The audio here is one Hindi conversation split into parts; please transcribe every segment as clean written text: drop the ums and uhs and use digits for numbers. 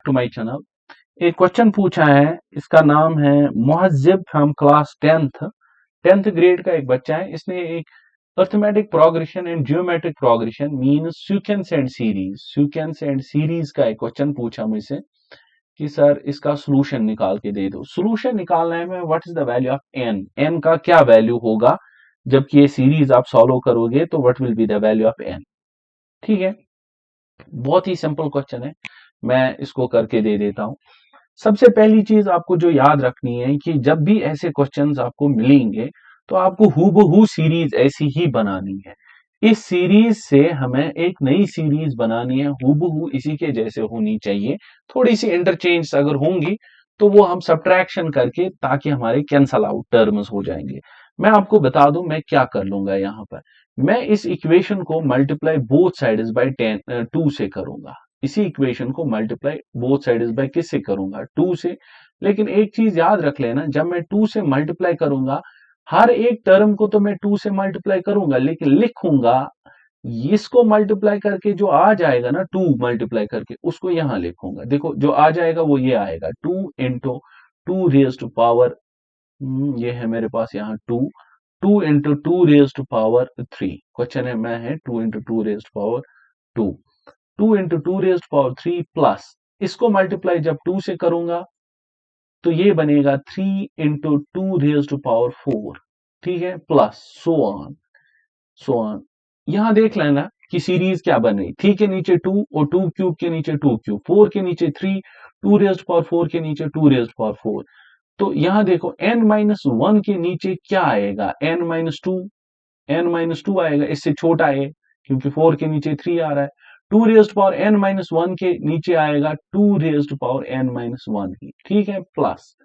To my channel. एक क्वेश्चन पूछा है, इसका नाम है मुहज्जिब फ्रॉम क्लास 10th ग्रेड का एक बच्चा है। इसने एक arithmetic progression and geometric progression mean sequence and series का एक क्वेश्चन पूछा मुझसे कि सर इसका सॉल्यूशन निकाल के दे दो। सॉल्यूशन निकालना है में what is the value of n का क्या वैल्यू होगा जबकि ये सीरीज आप सॉल्व करोगे तो what will be the value of n. ठीक है, बहुत ही सिंपल क्वेश्चन है, मैं इसको करके दे देता हूं। सबसे पहली चीज आपको जो याद रखनी है कि जब भी ऐसे क्वेश्चंस आपको मिलेंगे तो आपको हूबहू सीरीज ऐसी ही बनानी है। इस सीरीज से हमें एक नई सीरीज बनानी है, हूबहू इसी के जैसे होनी चाहिए। थोड़ी सी इंटरचेंज अगर होंगी तो वो हम सब्ट्रैक्शन करके ताकि हमारे कैंसल आउट टर्म्स हो जाएंगे। मैं आपको बता दूं मैं क्या कर लूंगा यहाँ पर। मैं इस इक्वेशन को मल्टीप्लाई बोथ साइड्स बाय 2 से करूंगा। इसी इक्वेशन को मल्टीप्लाई बोथ साइड्स बाय किससे करूंगा, 2 से। लेकिन एक चीज याद रख लेना, जब मैं 2 से मल्टीप्लाई करूंगा हर एक टर्म को तो मैं 2 से मल्टीप्लाई करूंगा, लेकिन लिखूंगा इसको मल्टीप्लाई करके जो आ जाएगा ना 2 मल्टीप्लाई करके उसको यहां लिखूंगा। देखो जो आ जाएगा वो ये आएगा 2 इंटू 2 रेज टू पावर, ये है मेरे पास यहाँ 2, 2 into 2 raise to power 3। Question है मैं है 2 into 2 raise to power 2, 2 into 2 raise to power 3 plus इसको मल्टीप्लाई जब 2 से करूंगा तो ये बनेगा 3 इंटू 2 रेज टू पावर 4। ठीक है, प्लस सो ऑन। यहां देख लेना कि सीरीज क्या बन रही, 3 के नीचे 2 और 2 क्यूब के नीचे 2 क्यूब, 4 के नीचे 3, 2 रेज टू पावर 4 के नीचे 2 रेज टू पावर 4। तो यहां देखो n-1 के नीचे क्या आएगा, n-2 आएगा, इससे छोटा है क्योंकि 4 के नीचे 3 आ रहा है। 2 रेज्ड पावर n-1 के नीचे आएगा 2 रेज्ड पावर n-1 की। ठीक है, प्लस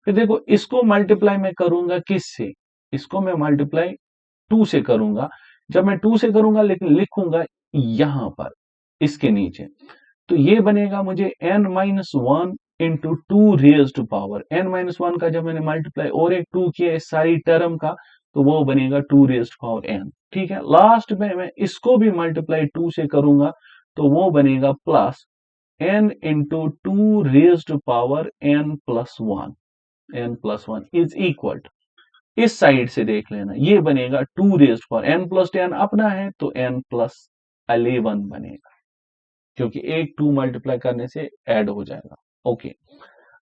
फिर देखो इसको मल्टीप्लाई मैं करूंगा किससे, इसको मैं मल्टीप्लाई 2 से करूंगा। जब मैं 2 से करूंगा लेकिन लिखूंगा यहां पर इसके नीचे, तो ये बनेगा मुझे n-1 into 2 raise to power n-1 का जब मैंने मल्टीप्लाई और एक 2 किया इस सारी टर्म का तो वो बनेगा 2 रेज टू पावर n। ठीक है, लास्ट में मैं इसको भी मल्टीप्लाई 2 से करूंगा तो वो बनेगा plus n into 2 raise to power n+1 is equal to, इस साइड से देख लेना ये बनेगा 2 रेज टू पावर n+10 अपना है तो n+11 बनेगा क्योंकि एक 2 मल्टीप्लाई करने से ऐड हो जाएगा। ओके,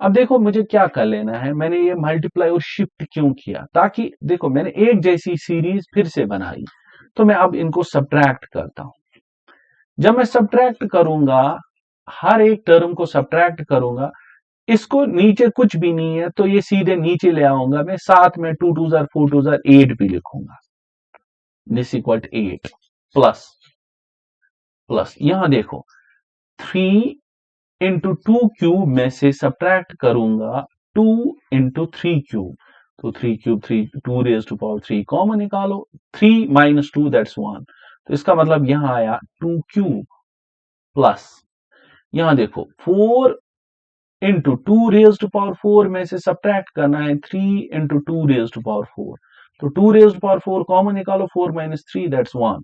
अब देखो मुझे क्या कर लेना है, मैंने ये मल्टीप्लाई और शिफ्ट क्यों किया, ताकि देखो मैंने एक जैसी सीरीज फिर से बनाई तो मैं अब इनको सब्ट्रैक्ट करता हूं। जब मैं सब्ट्रैक्ट करूंगा हर एक टर्म को सब्ट्रैक्ट करूंगा, इसको नीचे कुछ भी नहीं है तो ये सीधे नीचे ले आऊंगा मैं, साथ में 2 2 जार 4 2 जार 8 भी लिखूंगा, दिस इक्वल 8 प्लस प्लस यहां देखो 3 इंटू 2 क्यूब में से सब्ट्रैक्ट करूंगा 2 इंटू 3 क्यूब, तो 3 cube 3, 2 raise to power 3 common निकालो, 3 माइनस 2 दैट्स 1, तो इसका मतलब यहां आया 2 क्यूब प्लस यहां देखो 4 इंटू 2 रेज टू पावर 4 में से सब्ट्रैक्ट करना है 3 इंटू 2 रेज टू पावर 4, तो 2 रेज टू पावर 4 कॉमन निकालो, 4 माइनस 3 दैट्स 1।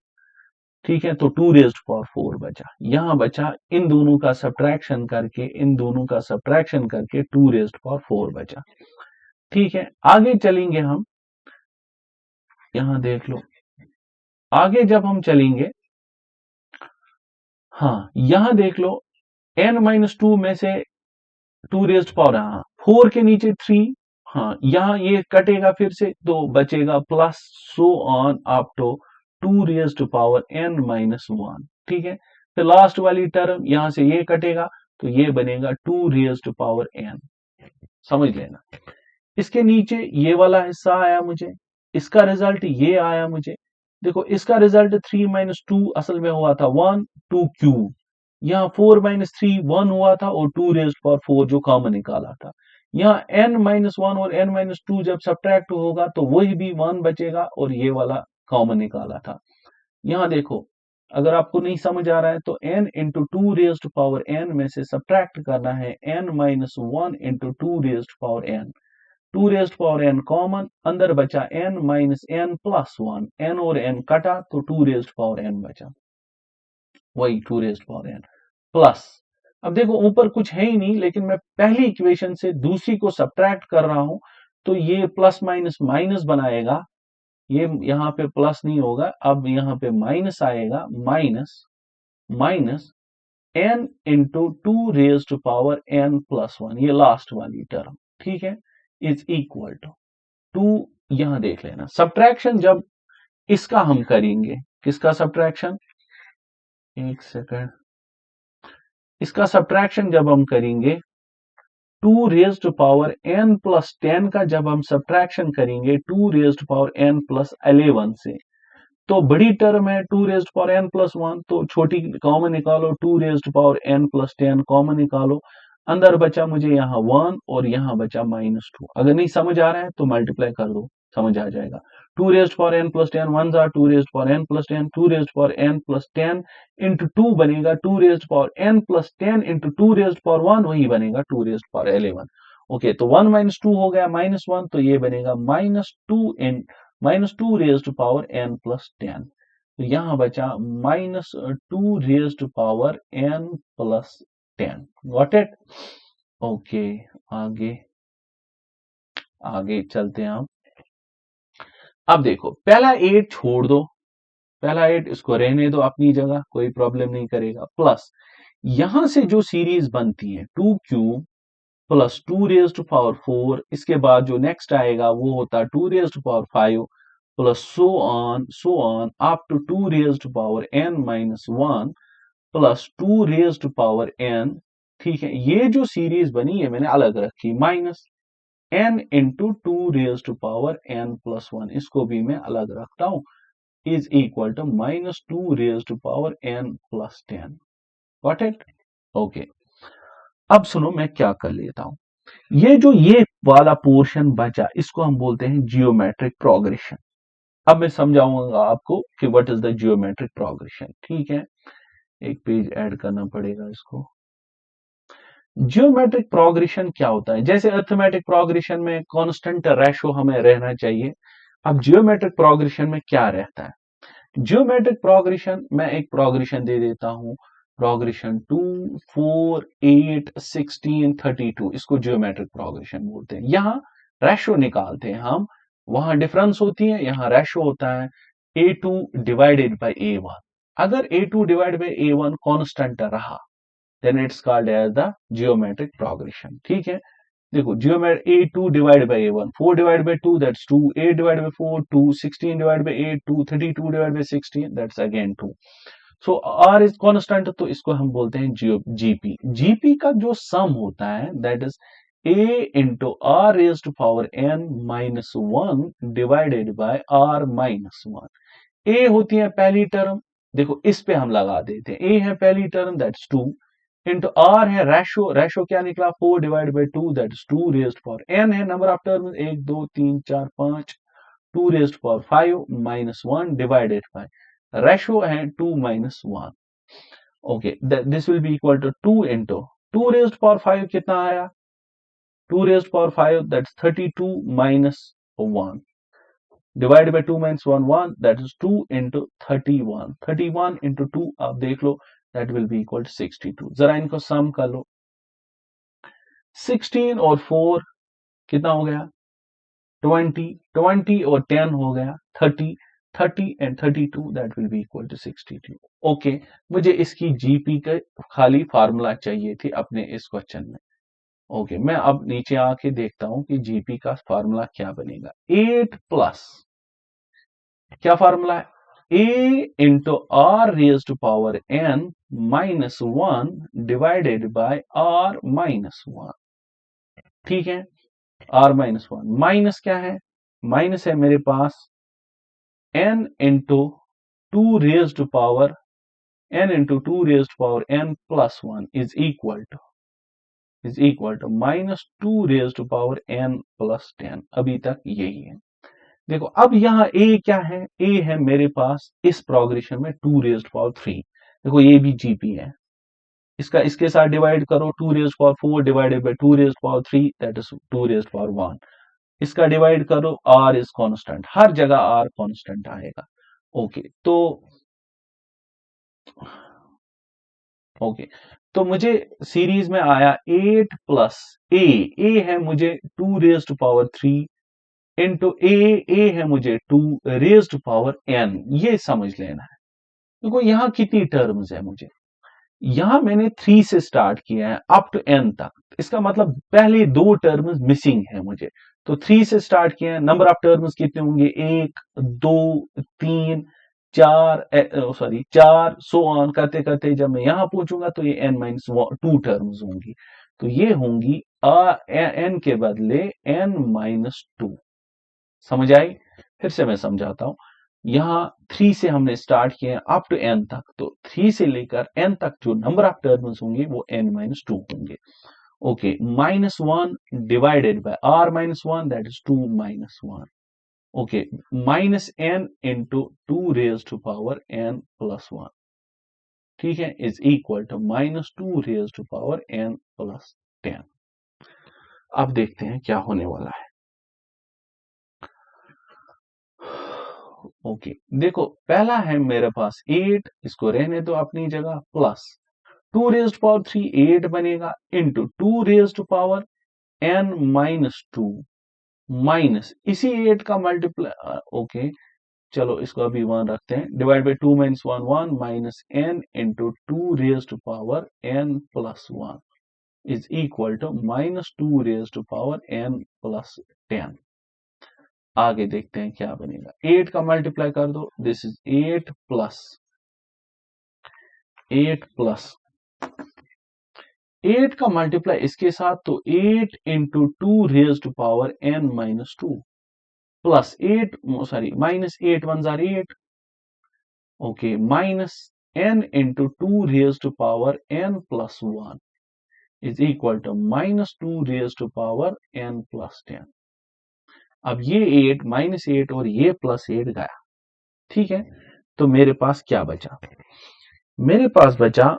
ठीक है, तो 2 रेज्ड पावर 4 बचा, यहां बचा इन दोनों का सब्ट्रैक्शन करके, इन दोनों का सब्ट्रैक्शन करके 2 रेज्ड पावर 4 बचा। ठीक है, आगे चलेंगे हम, यहां देख लो आगे जब हम चलेंगे, हाँ यहां देख लो n-2 में से 2 रेज्ड पावर, हाँ 4 के नीचे 3, हाँ यहां ये कटेगा फिर से तो बचेगा plus so on up to 2 raise to power n-1। ठीक है, फिर लास्ट वाली टर्म यहां से ये कटेगा तो ये बनेगा 2 रेज टू पावर n, समझ लेना। इसके नीचे ये वाला हिस्सा आया मुझे, इसका रिजल्ट ये आया मुझे, देखो इसका रिजल्ट 3 माइनस 2 असल में हुआ था 1, 2 क्यूब, यहाँ 4 माइनस 3 1 हुआ था और 2 रेज पावर 4 जो कॉमन निकाला था। यहाँ n-1 और n-2 जब सब्ट्रैक्ट होगा तो वही भी 1 बचेगा और ये वाला कॉमन निकाला था। यहाँ देखो अगर आपको नहीं समझ आ रहा है तो n into 2 raise to power n में से सब्ट्रैक्ट करना है n-1 into 2 raise to power n, 2 raise to power n common, अंदर बचा n minus n plus 1, n और n कटा तो 2 रेज टू पावर n बचा, वही 2 raise to power n plus अब देखो ऊपर कुछ है ही नहीं, लेकिन मैं पहली इक्वेशन से दूसरी को सब्ट्रैक्ट कर रहा हूं, तो ये प्लस माइनस माइनस बनाएगा, ये यहाँ पे प्लस नहीं होगा, अब यहाँ पे माइनस आएगा, minus minus n into two raise to power n plus one, ये लास्ट वाली टर्म, ठीक है, इज इक्वल टू टू। यहां देख लेना सब्ट्रैक्शन जब इसका हम करेंगे, किसका सब्ट्रैक्शन, एक सेकंड, इसका सब्ट्रैक्शन जब हम करेंगे, two raise to power n plus 10 का जब हम सब्ट्रैक्शन करेंगे two raise to power n plus 11 से, तो बड़ी टर्म है two raise to power n plus one, तो छोटी कॉमन निकालो, two raise to power n plus 10 common निकालो, अंदर बचा मुझे यहाँ वन और यहाँ बचा माइनस टू। अगर नहीं समझ आ रहा है तो मल्टीप्लाई कर दो, समझ आ जाएगा। Two raise to power n plus 10 one जार two raise to power n plus 10, two raise to power n plus 10 into two बनेगा two raise to power n plus 10 into two raise to power one, वही बनेगा two raise to power 11। Okay, तो वन माइनस टू हो गया माइनस वन, तो ये बनेगा minus two raise to power n plus 10, तो यहां बचा minus two raise to power n plus 10। Got it? Okay, आगे आगे चलते हैं हम। अब देखो पहला 8 छोड़ दो, पहला 8 इसको रहने दो अपनी जगह, कोई प्रॉब्लम नहीं करेगा, प्लस यहां से जो सीरीज बनती है two cube plus two raise to power 4, इसके बाद जो नेक्स्ट आएगा वो होता है two raise to power 5 plus so on up to two raise to power n minus one plus two raise to power n। ठीक है, ये जो सीरीज बनी है मैंने अलग रखी, minus n into two raise to power n plus one, इसको भी मैं अलग रखता हूं, is equal to minus two raise to power n plus 10। Got it? Okay, अब सुनो मैं क्या कर लेता हूं, ये वाला पोर्शन बचा इसको हम बोलते हैं जियोमेट्रिक प्रोग्रेशन। अब मैं समझाऊंगा आपको कि what is the geometric progression. ठीक है, एक पेज ऐड करना पड़ेगा इसको। जियोमेट्रिक प्रोग्रेशन क्या होता है, जैसे अर्थमेटिक प्रोग्रेशन में कांस्टेंट रेशो हमें रहना चाहिए, अब जियोमेट्रिक प्रोग्रेशन में क्या रहता है, जियोमेट्रिक प्रोग्रेशन, मैं एक प्रोग्रेशन दे देता हूं, प्रोग्रेशन 2 4 8 16 32, इसको जियोमेट्रिक प्रोग्रेशन बोलते हैं। यहां रेशो निकालते हैं हम, वहां डिफरेंस होती है, यहां रेशो होता है a2 डिवाइडेड बाय a1। अगर a2 divided by a1 constant रहा, then it's called as the geometric progression. ठीक है, देखो geometry a2 divide by a1, 4 divide by 2 that's 2, 8 divide by 4 2, 16 divide by 8 2, 32 divide by 16 that's again 2। So R is constant, तो इसको हम बोलते हैं जीपी। जीपी का जो सम होता है that is a into R raise to power n minus one divided by R minus one. A होती है पहली टर्म, देखो इस पे हम लगा देते हैं, ए है पहली टर्म दैट्स 2 इंटू आर है रेशो, रेशो क्या निकला 4 divide by 2 that is 2 raised power, N है number of term 1 2 3 4 5, 2 raised power 5 minus 1 divided by ratio है 2 minus 1। Okay, this will be equal to 2 into 2 raised power 5 कितना आया, 2 raised power 5 that's 32 minus 1 divide by 2 minus 1 1, that is 2 into 31, 31 into 2 आप देख लो that will be equal to 62। जरा इनको सम कर लो, 16 और 4 कितना हो गया 20, 20 और 10 हो गया 30, 30 and 32 that will be equal to 62। Okay, मुझे इसकी जीपी का खाली फार्मूला चाहिए थी अपने इस क्वेश्चन में। ओके, मैं अब नीचे आके देखता हूं कि जीपी का फार्मूला क्या बनेगा, 8 प्लस क्या फार्मूला है, a into R raise to power n minus one divided by R minus one. ठीक है, आर माइनस वन, माइनस क्या है, माइनस है मेरे पास n into two raise to power n into two raise to power n plus one is equal to minus two raise to power n plus 10। अभी तक यही है। देखो अब यहाँ a क्या है, a है मेरे पास इस प्रोग्रेशन में 2 रेज्ड पावर 3, देखो ये भी जीपी है, इसका इसके साथ डिवाइड करो, 2 raised power 4 divided by 2 raised power 3 that is 2 raised power 1, इसका डिवाइड करो, r इज कांस्टेंट, हर जगह r कांस्टेंट आएगा। ओके, तो तो मुझे सीरीज में आया 8 प्लस ए है मुझे 2 रेज टू पावर 3 इंटू ए है मुझे 2 रेज टू पावर एन, ये समझ लेना है। देखो यहाँ कितनी टर्म्स है, मुझे यहां मैंने 3 से स्टार्ट किया है अप टू एन तक, इसका मतलब पहले 2 टर्म्स मिसिंग है मुझे, तो 3 से स्टार्ट किया है। नंबर ऑफ टर्म्स कितने होंगे, 1 2 3 4, सॉरी 4, सो ऑन करते करते जब मैं यहां पहुंचूंगा तो ये n-2 टर्म्स होंगी, तो ये होंगी n के बदले n-2। समझ आई? फिर से मैं समझाता हूं। यहां 3 से हमने स्टार्ट किया अप टू n तक, तो 3 से लेकर n तक जो नंबर ऑफ टर्म्स होंगे वो n-2 होंगे। Okay, -1 divided by r-1, that is 2 - 1। Okay, -n into 2 raise to power n plus 1, ठीक है, is equal to -2 raise to power n plus 10। अब देखते हैं क्या होने वाला है। ओके, देखो पहला है मेरे पास 8, इसको रहने दो अपनी जगह, प्लस 2 रेज टू पावर 3 8 बनेगा, into 2 raise to power n-2 minus इसी 8 का मल्टीप्लाई, ओके चलो इसको अभी 1 रखते हैं, divide by 2 - 1 1 minus n into 2 raise to power n plus 1 is equal to -2 raise to power n plus 10। आगे देखते हैं क्या बनेगा, 8 का मल्टीप्लाई कर दो, दिस इज 8 प्लस 8 का मल्टीप्लाई इसके साथ, तो 8 into 2 raise to power n-2 plus 8, sorry -8 1 जार 8, okay, minus n into 2 raise to power n plus 1 is equal to -2 raise to power n plus 10। अब ये 8 -8 और ये +8 गया, ठीक है, तो मेरे पास क्या बचा, मेरे पास बचा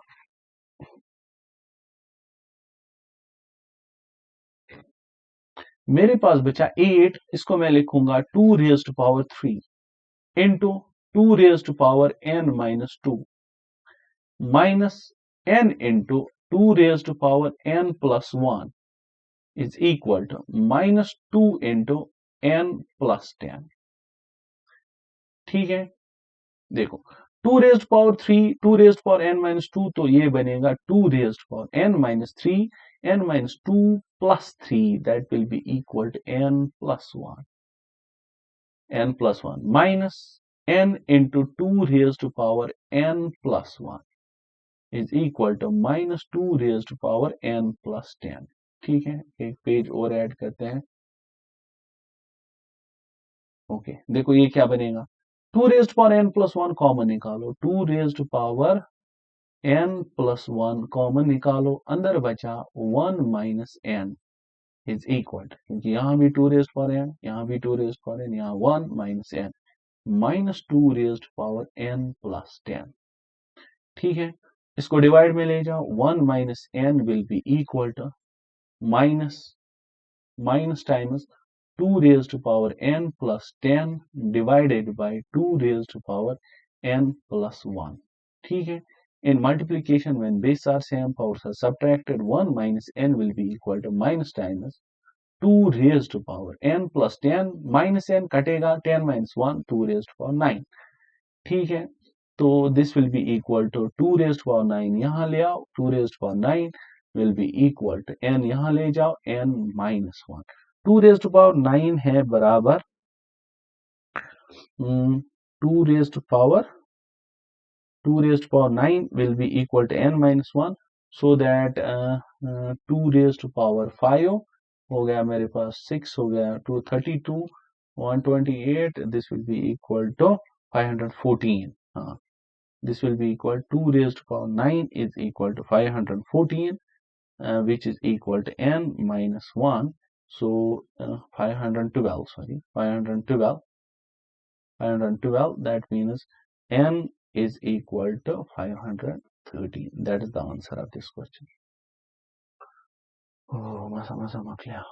मेरे पास बचा 8, इसको मैं लिखूंगा 2 raise to power 3 into 2 raise to power n-2 minus n into 2 raise to power n plus 1 is equal to -2 into n plus 10। ठीक है, देखो 2 raise power 3, 2 raise power n-2, तो ये बनेगा 2 raise power n-3, n-2 plus 3, that will be equal to n plus 1 minus n into 2 raise to power n plus 1 is equal to -2 raise to power n plus 10। ठीक है, एक पेज और ऐड करते हैं। ओके, देखो ये क्या बनेगा, 2 raise to power n plus 1 common निकालो, 2 raise to power n plus 1 common निकालो, अंदर बचा 1 माइनस n इज इक्वल, क्योंकि यहां भी 2 रेज टू पावर n, यहां भी 2 रेज टू पावर n, यहां 1 minus n, -2 raise to power n plus 10। ठीक है, इसको डिवाइड में ले जाओ, 1 minus n will be equal to minus times 2 raised to power n plus 10 divided by 2 raised to power n plus 1. ठीक है, in multiplication when bases are same, powers are subtracted, 1 minus n will be equal to minus times 2 raised to power n plus 10, minus n कटेगा, 10 minus 1 2 raised to power 9। ठीक है, तो this will be equal to 2 raised to power 9 यहाँ ले आओ, 2 raised to power 9 will be equal to n यहाँ ले जाओ, n minus 1, 2 raised to power 9 है बराबर 2 raised to power 9 will be equal to n minus 1, so that 2 raised to power 5 हो गया मेरे पास, 6 हो गया, 232 128, this will be equal to 514। हाँ, this will be equal 2 raised to power 9 is equal to 514, which is equal to n minus 1, so 512, sorry, 512, that means n is equal to 513, that is the answer of this question। Oh, masa maka